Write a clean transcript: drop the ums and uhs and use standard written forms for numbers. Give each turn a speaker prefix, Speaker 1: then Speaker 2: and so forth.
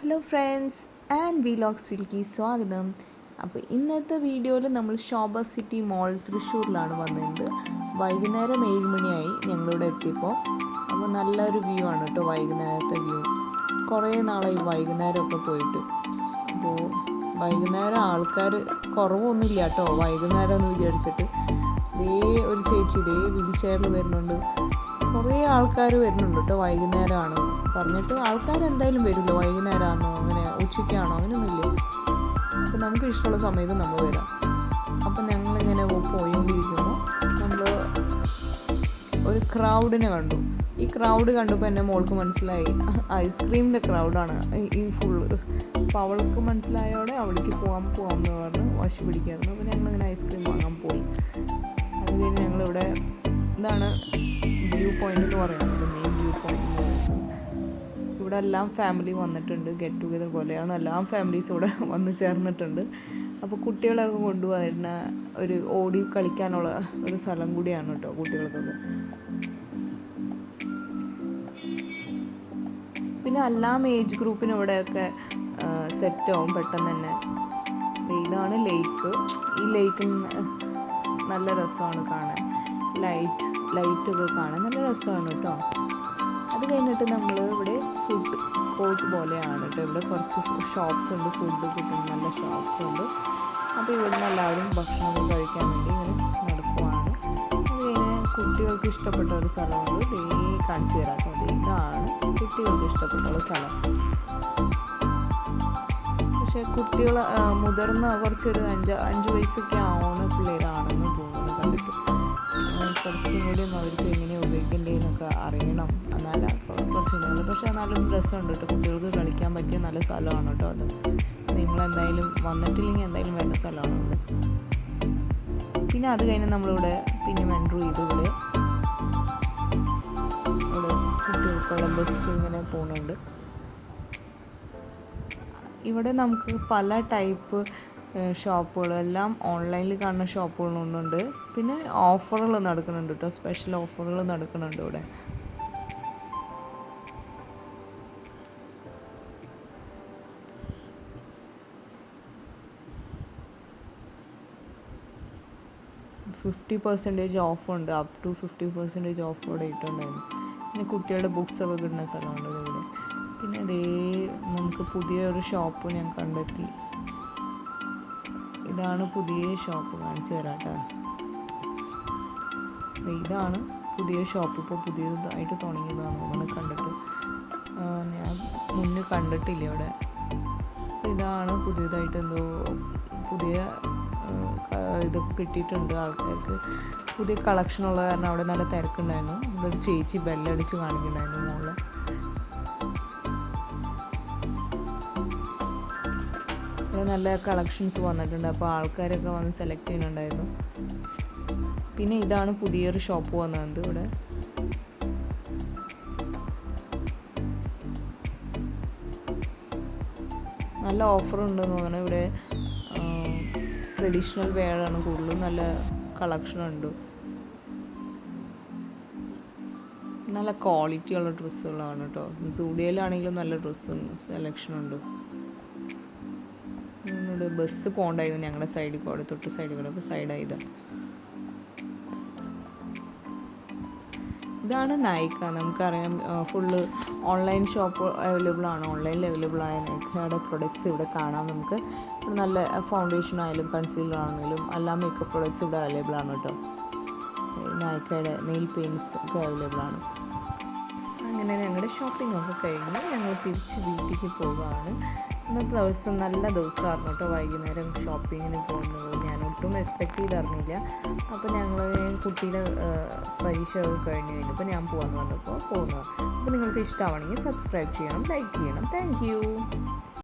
Speaker 1: Hello friends and വ്ളോഗ്സിലേക്ക് സ്വാഗതം. അപ്പോൾ ഇന്നത്തെ വീഡിയോയിൽ നമ്മൾ ശോഭ സിറ്റി മോൾ തൃശ്ശൂരിലാണ് വന്നത്. വൈകുന്നേരം 7 മണിയായി ഞങ്ങളിവിടെ എത്തിയപ്പോൾ. അപ്പോൾ നല്ലൊരു വ്യൂ ആണ് കേട്ടോ വൈകുന്നേരത്തെ വ്യൂ. കുറേ നാളായി വൈകുന്നേരമൊക്കെ പോയിട്ട്. അപ്പോൾ വൈകുന്നേരം ആൾക്കാർ കുറവൊന്നുമില്ല കേട്ടോ വൈകുന്നേരം എന്ന് വിചാരിച്ചിട്ട്. ഒരു ചേച്ചി വീൽ ചെയറിൽ വരുന്നുണ്ട്. കുറേ ആൾക്കാർ വരുന്നുണ്ട് കേട്ടോ. വൈകുന്നേരമാണ് പറഞ്ഞിട്ട് ആൾക്കാർ എന്തായാലും വരില്ല. വൈകുന്നേരമാണോ അങ്ങനെ ഉച്ചയ്ക്കാണോ അങ്ങനെയൊന്നുമില്ല. അപ്പോൾ നമുക്ക് ഇഷ്ടമുള്ള സമയത്ത് നമ്മൾ വരാം. അപ്പം ഞങ്ങളിങ്ങനെ പോയിക്കൊണ്ടിരിക്കുമ്പോൾ നമ്മൾ ഒരു ക്രൗഡിനെ കണ്ടു. ഈ ക്രൗഡ് കണ്ടപ്പോൾ എൻ്റെ മോൾക്ക് മനസ്സിലായി ഐസ്ക്രീമിൻ്റെ ക്രൗഡാണ് ഈ ഫുള്ള്. അപ്പോൾ അവൾക്ക് മനസ്സിലായോടെ അവിടേക്ക് പോകാം എന്ന് പറഞ്ഞ് വാശി പിടിക്കായിരുന്നു. അപ്പോൾ ഞങ്ങളിങ്ങനെ ഐസ്ക്രീം വാങ്ങാൻ പോയി. അത് കഴിഞ്ഞ് ഞങ്ങളിവിടെ ഇതാണ് വ്യൂ പോയിൻ്റ് എന്ന് പറയുന്നത്, മെയിൻ വ്യൂ പോയിൻ്റ് എന്ന് പറയുന്നത്. ഇവിടെ എല്ലാം ഫാമിലി വന്നിട്ടുണ്ട്. ഗെറ്റ് ടുഗെദർ പോലെയാണ്. എല്ലാം ഫാമിലീസ് ഇവിടെ വന്ന് ചേർന്നിട്ടുണ്ട്. അപ്പോൾ കുട്ടികളൊക്കെ കൊണ്ടുവരുന്ന ഒരു ഓടി കളിക്കാനുള്ള ഒരു സ്ഥലം കൂടിയാണ് കേട്ടോ കുട്ടികൾക്കൊക്കെ. പിന്നെ എല്ലാം ഏജ് ഗ്രൂപ്പിനും ഇവിടെയൊക്കെ സെറ്റാവും പെട്ടെന്ന് തന്നെ. ഇതാണ് ലേക്ക്. ഈ ലേക്ക് നല്ല രസമാണ് കാണാൻ. ലൈറ്റൊക്കെ കാണാൻ നല്ല രസമാണ് കേട്ടോ. അത് കഴിഞ്ഞിട്ട് നമ്മൾ ഇവിടെ ഫുഡ് കോർട്ട് പോലെയാണ് കേട്ടോ. ഇവിടെ കുറച്ച് ഷോപ്സ് ഉണ്ട്, ഫുഡ് കിട്ടുന്ന നല്ല ഷോപ്സ് ഉണ്ട്. അപ്പോൾ ഇവിടെ നിന്ന് എല്ലാവരും ഭക്ഷണമൊക്കെ കഴിക്കാൻ വേണ്ടി ഇങ്ങനെ നടക്കുവാണ്. അത് കഴിഞ്ഞ് കുട്ടികൾക്ക് ഇഷ്ടപ്പെട്ട ഒരു സ്ഥലമുണ്ട്. കാണിച്ചു തരാം. ഇതാണ് കുട്ടികൾക്ക് ഇഷ്ടപ്പെട്ട സ്ഥലം. പക്ഷേ കുട്ടികൾ മുതിർന്ന കുറച്ചൊരു 5 വയസ്സൊക്കെ ആവുന്ന പിള്ളേരാണെന്ന് തോന്നുന്നു കണ്ടിട്ട്. കുറച്ചും കൂടിയും അവർക്ക് എങ്ങനെ ഉപയോഗിക്കേണ്ടതെന്നൊക്കെ അറിയണം. എന്നാലും കുറച്ചും കൂടി. പക്ഷേ നല്ലൊരു രസമുണ്ട് കേട്ടോ. കുട്ടികൾക്ക് കളിക്കാൻ പറ്റിയ നല്ല സ്ഥലമാണ് കേട്ടോ അത്. നിങ്ങളെന്തായാലും വന്നിട്ടില്ലെങ്കിൽ എന്തായാലും വേണ്ട സ്ഥലമാണ് ഇവിടെ. പിന്നെ അത് കഴിഞ്ഞ് നമ്മളിവിടെ പിന്നെ എൻ്റർ ചെയ്തു. ഇവിടെ കുട്ടികൾക്കുള്ള ബസ് ഇങ്ങനെ പോകുന്നുണ്ട്. ഇവിടെ നമുക്ക് പല ടൈപ്പ് ഷോപ്പുകളെല്ലാം ഓൺലൈനിൽ കാണുന്ന ഷോപ്പുകളുണ്ട്. പിന്നെ ഓഫറുകൾ നടക്കുന്നുണ്ട് കേട്ടോ. സ്പെഷ്യൽ ഓഫറുകൾ നടക്കുന്നുണ്ട് ഇവിടെ. %50 ഓഫുണ്ട്. അപ് ടു 50% ഓഫ് ഇവിടെ ഇട്ടുണ്ടായിരുന്നു. പിന്നെ കുട്ടികളുടെ ബുക്സൊക്കെ കിട്ടുന്ന സ്ഥലമുണ്ട് ഇവിടെ. പിന്നെ നമുക്ക് പുതിയൊരു ഷോപ്പ് ഞാൻ കണ്ടെത്തി. ഇതാണ് പുതിയ ഷോപ്പ്. കാണിച്ചു തരാം കേട്ടോ. ഇതാണ് പുതിയ ഷോപ്പ്. ഇപ്പോൾ പുതിയതായിട്ട് തുടങ്ങിയതാണ് തോന്നുന്നു. കണ്ടിട്ട് ഞാൻ മുന്നേ കണ്ടിട്ടില്ല ഇവിടെ. ഇതാണ് പുതിയതായിട്ട് എന്തോ പുതിയ ഇതൊക്കെ കിട്ടിയിട്ടുണ്ട് ആൾക്കാർക്ക്. പുതിയ കളക്ഷനുള്ള കാരണം അവിടെ നല്ല തിരക്കുണ്ടായിരുന്നു. ഇവിടെ ഒരു ചേച്ചി ബെല്ലടിച്ച് കാണിക്കുന്നുണ്ടായിരുന്നു മുകളിൽ. ഇവിടെ നല്ല കളക്ഷൻസ് വന്നിട്ടുണ്ട്. അപ്പോൾ ആൾക്കാരൊക്കെ വന്ന് സെലക്ട് ചെയ്യുന്നുണ്ടായിരുന്നു. പിന്നെ ഇതാണ് പുതിയൊരു ഷോപ്പ് വന്നത് ഇവിടെ. നല്ല ഓഫർ ഉണ്ടെന്ന് തോന്നുന്നു. ഇവിടെ ട്രഡീഷണൽ വെയറാണ് കൂടുതലും. നല്ല കളക്ഷനുണ്ട്. നല്ല ക്വാളിറ്റിയുള്ള ഡ്രസ്സുകളാണ് കേട്ടോ. സൂഡിയോയിലാണെങ്കിലും നല്ല ഡ്രസ്സ് സെലക്ഷനുണ്ട്. ബസ് പോകണ്ടായിരുന്നു ഞങ്ങളുടെ സൈഡിൽ കൂടെ, തൊട്ട് സൈഡിൽ കൂടെ. അപ്പോൾ സൈഡായതാണ്. ഇതാണ് നൈക്ക. നമുക്കറിയാം ഫുള്ള് ഓൺലൈൻ ഷോപ്പ് അവൈലബിൾ ആണ്. ഓൺലൈനിൽ അവൈലബിൾ ആയ നൈക്കയുടെ പ്രൊഡക്ട്സ് ഇവിടെ കാണാം നമുക്ക്. ഇവിടെ നല്ല ഫൗണ്ടേഷൻ ആയാലും കൺസീലർ ആണെങ്കിലും എല്ലാ മേക്കപ്പ് പ്രൊഡക്ട്സ് ഇവിടെ അവൈലബിൾ ആണ് കേട്ടോ. നൈക്കയുടെ നെയിൽ പെയിൻറ്റ്സ് ഒക്കെ അവൈലബിൾ ആണ്. അങ്ങനെ ഞങ്ങളുടെ ഷോപ്പിംഗ് ഒക്കെ കഴിഞ്ഞ് ഞങ്ങൾ തിരിച്ച് വീട്ടിലേക്ക് പോവുകയാണ്. ഇന്നത്തെ ദിവസം നല്ല ദിവസമായിരുന്നു കേട്ടോ. വൈകുന്നേരം ഷോപ്പിങ്ങിന് പോകുന്നത് ഞാൻ ഒട്ടും എക്സ്പെക്റ്റ് ചെയ്തറിഞ്ഞില്ല. അപ്പോൾ ഞങ്ങൾ കുട്ടിയുടെ പരീക്ഷ കഴിഞ്ഞ് കഴിഞ്ഞപ്പോൾ ഞാൻ പോകാമെന്ന് പറഞ്ഞപ്പോൾ പോകുന്നത്. അപ്പോൾ നിങ്ങൾക്ക് ഇഷ്ടമാണെങ്കിൽ സബ്സ്ക്രൈബ് ചെയ്യണം, ലൈക്ക് ചെയ്യണം. Thank you.